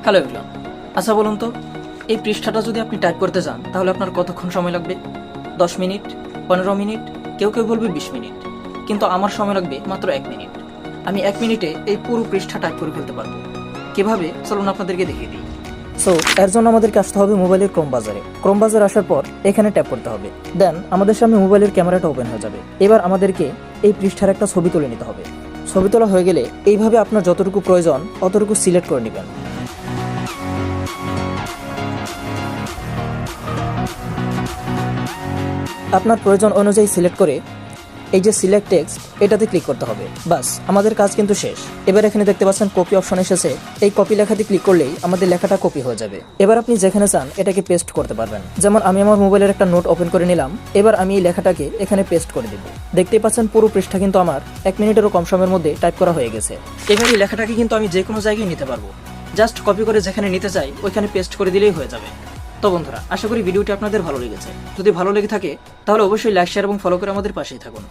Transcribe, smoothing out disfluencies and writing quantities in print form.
Hello everyone. আচ্ছা বলুন তো, এই পৃষ্ঠাটা যদি আপনি টাইপ করতে চান তাহলে আপনার কতক্ষণ সময় লাগবে? 10 মিনিট, 15 মিনিট, কেউ কেউ বলবে 20 মিনিট, কিন্তু আমার সময় লাগবে মাত্র 1 মিনিট। আমি 1 মিনিটে এই পুরো পৃষ্ঠা টাইপ করে ফেলতে পারবো। কিভাবে, চলুন আপনাদেরকে দেখিয়ে দিই। সো এর জন্য আমাদেরকে আসতে হবে মোবাইলের ক্রোম বাজারে। ক্রোম বাজার আসার পর এখানে ট্যাপ করতে হবে। দেন আমাদের সামনে মোবাইলের ক্যামেরাটা ওপেন হয়ে যাবে। এবার আমাদেরকে এই পৃষ্ঠার একটা ছবি তুলে নিতে হবে। ছবি তোলা হয়ে গেলে এইভাবে আপনার যতটুকু প্রয়োজন অতটুকু সিলেক্ট করে নেবেন। আপনার প্রয়োজন অনুযায়ী সিলেক্ট করে এই যে সিলেক্ট টেক্সট এটাতে ক্লিক করতে হবে। বাস, আমাদের কাজ কিন্তু শেষ। এবার এখানে দেখতে পাচ্ছেন কপি অপশন এসেছে। এই কপি লেখাতে ক্লিক করলেই আমাদের লেখাটা কপি হয়ে যাবে। এবার আপনি যেখানে চান এটাকে পেস্ট করতে পারবেন। যেমন আমি আমার মোবাইলের একটা নোট ওপেন করে নিলাম। এবার আমি এই লেখাটাকে এখানে পেস্ট করে দেব। দেখতেই পাচ্ছেন পুরো পৃষ্ঠা কিন্তু আমার 1 মিনিটেরও কম সময়ের মধ্যে টাইপ করা হয়ে গেছে। এবার এই লেখাটাকে কিন্তু আমি যে কোনো জায়গায় নিতে পারবো। জাস্ট কপি করে যেখানে নিতে চাই ওইখানে পেস্ট করে দিলেই হয়ে যাবে। তো বন্ধুরা, আশা করি ভিডিওটি আপনাদের ভালো লেগেছে। যদি ভালো লেগে থাকে তাহলে অবশ্যই লাইক, শেয়ার এবং ফলো করে আমাদের পাশেই থাকুন।